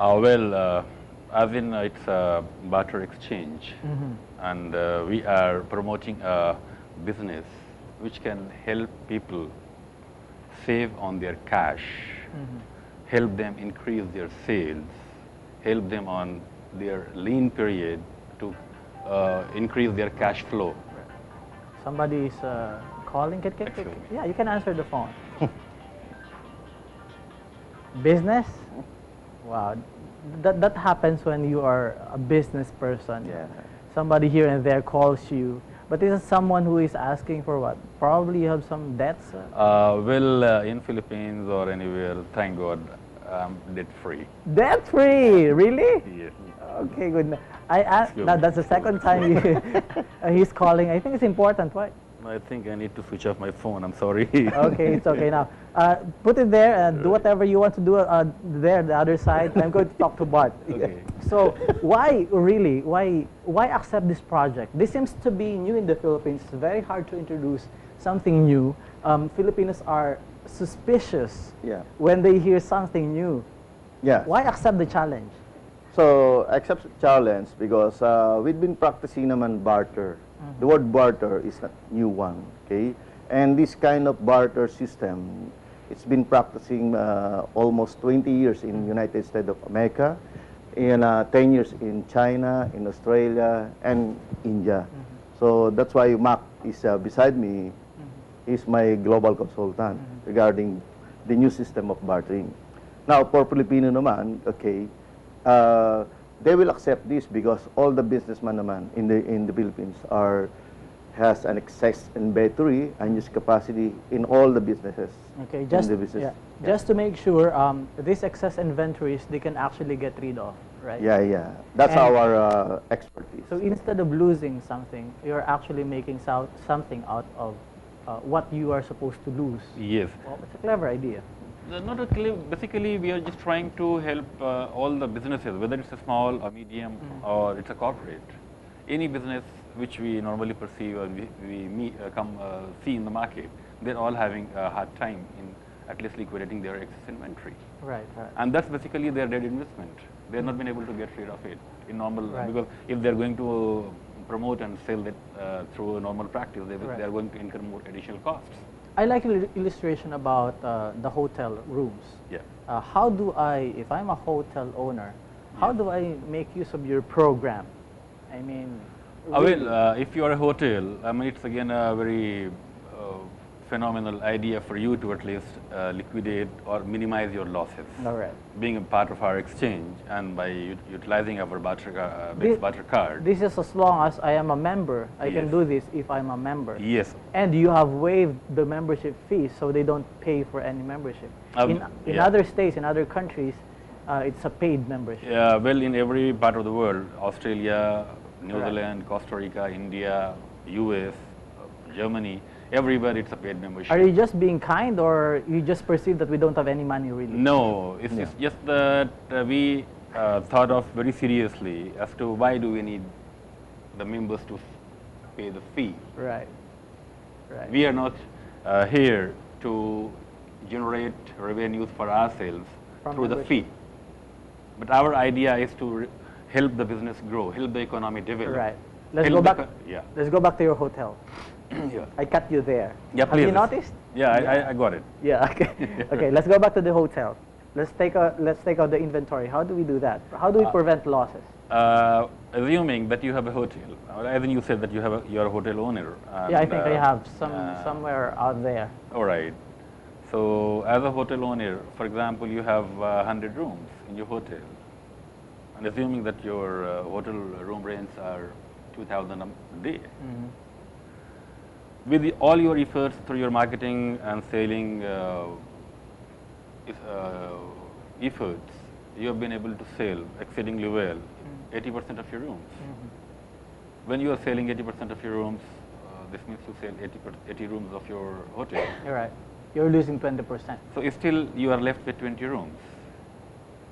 As in it's a barter exchange, and we are promoting a business which can help people save on their cash, help them increase their sales, help them on their lean period to increase their cash flow. Somebody is calling. Yeah, you can answer the phone. Business? Wow, that happens when you are a business person. Yeah. Somebody here and there calls you, but this is someone who is asking for what? Probably you have some debts. In Philippines or anywhere, thank God, I'm debt free. Debt free, really? Yes. Okay, good. I asked. That's the second time he's calling. I think it's important. Why? I think I need to switch off my phone. I'm sorry. Okay, it's okay now. Put it there and do whatever you want to do there, the other side. I'm going to talk to Bart. Okay. So why really, why accept this project? This seems to be new in the Philippines. It's very hard to introduce something new. Filipinos are suspicious when they hear something new. Yeah. Why accept the challenge? So, accept the challenge because we've been practicing naman barter. The word barter is a new one, okay? And this kind of barter system, it's been practicing almost 20 years in United States of America, and 10 years in China, in Australia, and India. So that's why Mac is beside me. He's my global consultant regarding the new system of bartering. Now, for Filipino naman, okay, they will accept this because all the businessmen naman in the Philippines has an excess inventory and use capacity in all the businesses. Okay, just to make sure, these excess inventories they can actually get rid of, right? Yeah. That's our expertise. So instead of losing something, you're actually making something out of what you are supposed to lose. Yes. Well, it's a clever idea. Not really. Basically, we are just trying to help all the businesses, whether it's a small or medium or it's a corporate. Any business which we normally perceive or we see in the market, they're all having a hard time in at least liquidating their excess inventory. Right. And that's basically their dead investment. They've not been able to get rid of it in normal, because if they're going to promote and sell that through a normal practice, they're going to incur more additional costs. I like the illustration about the hotel rooms. Yeah. How do I, if I'm a hotel owner, how do I make use of your program? I mean, really? If you are a hotel, I mean, it's again a very phenomenal idea for you to at least liquidate or minimize your losses. All right. Being a part of our exchange and by utilizing our barter card. This is as long as I am a member. I can do this if I'm a member. Yes. And you have waived the membership fees, so they don't pay for any membership. In other states, in other countries, it's a paid membership. Yeah, well, in every part of the world, Australia, New Zealand, Costa Rica, India, US, Germany, everywhere it's a paid membership. Are you just being kind, or you just perceive that we don't have any money really? No, it's just that we thought of very seriously as to why do we need the members to pay the fee. Right. We are not here to generate revenues for ourselves through the fee. But our idea is to help the business grow, help the economy develop. Right. Let's go back. Let's go back to your hotel. I cut you there. Yeah, please. Have you noticed? Yeah, I got it. Yeah. Okay. Okay. Let's go back to the hotel. Let's take out the inventory. How do we do that? How do we prevent losses? Assuming that you have a hotel. I think you said that you're a hotel owner. Yeah, I think I have somewhere out there. All right. So as a hotel owner, for example, you have 100 rooms in your hotel. And assuming that your hotel room rents are 2,000 a day. With all your efforts through your marketing and selling efforts, you have been able to sell exceedingly well 80% of your rooms. When you are selling 80% of your rooms, this means you sell 80 rooms of your hotel. You're right. You're losing 20%. So still you are left with 20 rooms.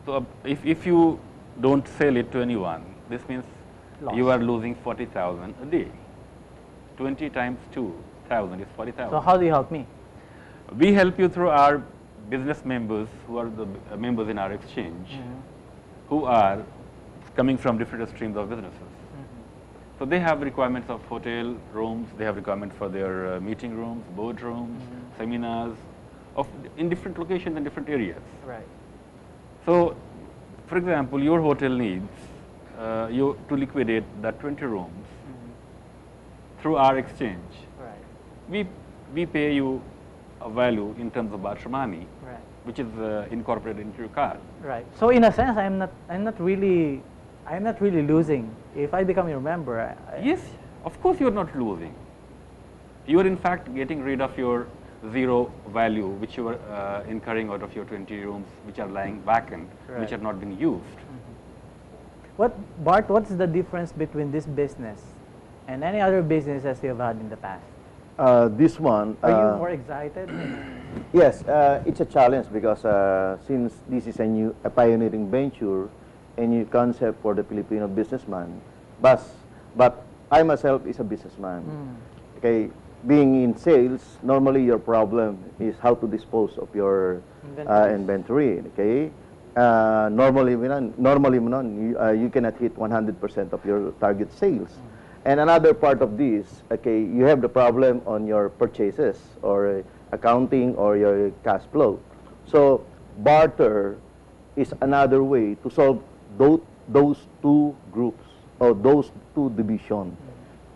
So if you don't sell it to anyone, this means you are losing 40,000 a day. 20 times 2,000 is 40,000. So how do you help me? We help you through our business members who are the members in our exchange. who are coming from different streams of businesses. So they have requirements of hotel rooms, they have requirements for their meeting rooms, board rooms, seminars, in different locations and different areas. Right. So, for example, your hotel needs you to liquidate that 20 rooms through our exchange. Right. We pay you a value in terms of Barter money, Right. which is incorporated into your card. Right. So in a sense, I'm not really losing if I become your member. Yes, of course you are not losing. You are in fact getting rid of your zero value which you are incurring out of your 20 rooms which are lying vacant, which are not being used. What's the difference between this business and any other businesses you have had in the past? This one. Are you more excited? Yes, it's a challenge because since this is a pioneering venture, a new concept for the Filipino businessman, but I myself is a businessman. Okay, being in sales, normally your problem is how to dispose of your inventory. Okay, normally you cannot hit 100% of your target sales. And another part of this, okay, you have the problem on your purchases or accounting or your cash flow. So barter is another way to solve those two groups or those two divisions.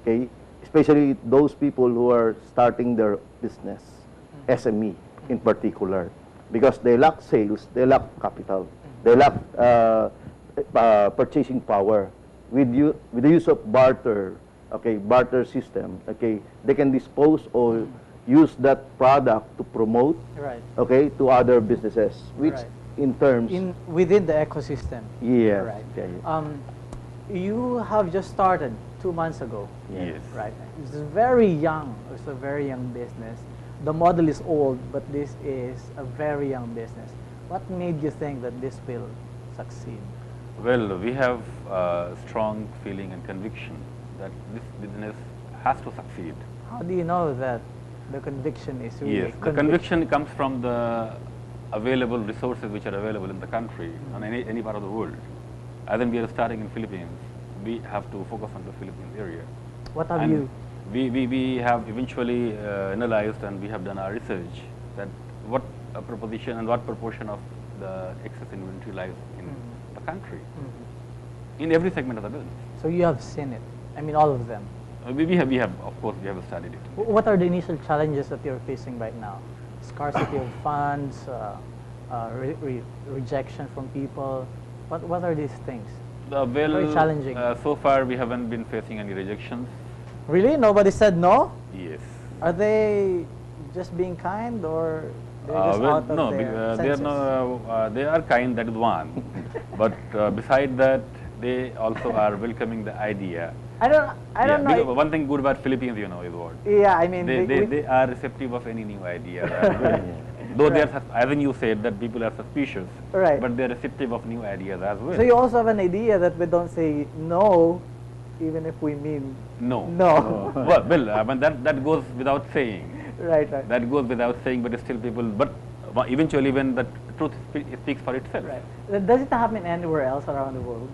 Okay, especially those people who are starting their business, SME in particular, because they lack sales, they lack capital, they lack purchasing power. With the use of barter, okay, barter system, okay, they can dispose or use that product to promote, okay, to other businesses, which in terms within the ecosystem. Yeah. Right. Okay. You have just started 2 months ago. Yes. Right. It's very young. It's a very young business. The model is old, but this is a very young business. What made you think that this will succeed? Well, we have a strong feeling and conviction that this business has to succeed. How do you know that the conviction is really Yes, the conviction comes from the available resources which are available in the country, on any part of the world. As in we are starting in Philippines, we have to focus on the Philippines area. What have you? We have eventually analyzed and we have done our research that what proposition and what proportion of the excess inventory lies in the country, in every segment of the business. So you have seen it. I mean, all of them. We have, of course, we have studied it. What are the initial challenges that you're facing right now? Scarcity of funds, rejection from people. What are these things? Very challenging. So far we haven't been facing any rejections. Really? Nobody said no? Yes. Are they just being kind, or they're just well, out of no, their they are senses? no, they are kind, that is one. But beside that, they also are welcoming the idea. I don't know. Because one thing good about Philippines, you know, is what? Yeah, I mean, They are receptive of any new idea. Though they are, as you said, that people are suspicious, but they are receptive of new ideas as well. So you also have an idea that we don't say no, even if we mean no. No. Well, I mean, that goes without saying. Right. That goes without saying, but still people, but eventually when the truth speaks for itself. Right. Does it happen anywhere else around the world?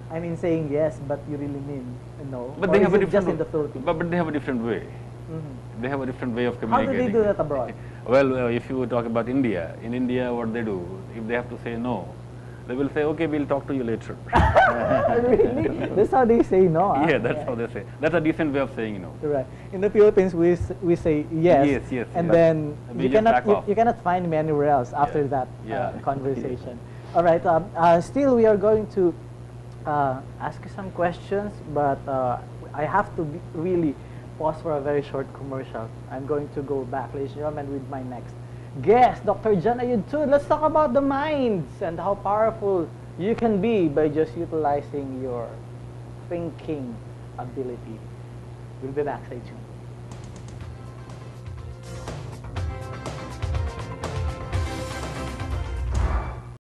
I mean, saying yes, but you really mean no. But or they have is a it just different, in the Philippines? but they have a different way. They have a different way of How communicating. do they do that abroad? Well, if you talk about India, in India what they do, if they have to say no, they will say, okay, we'll talk to you later. Really? That's how they say no, huh? Yeah, that's how they say. That's a decent way of saying no. Right. In the Philippines, we say yes. Yes. And then We you just back off. cannot find me anywhere else after that conversation. All right. Still, we are going to ask you some questions, but I have to really pause for a very short commercial. I'm going to go back, ladies and gentlemen, with my next guest, Dr. John Ayudtud. Let's talk about the minds and how powerful you can be by just utilizing your thinking ability. We'll be back. Stay tuned.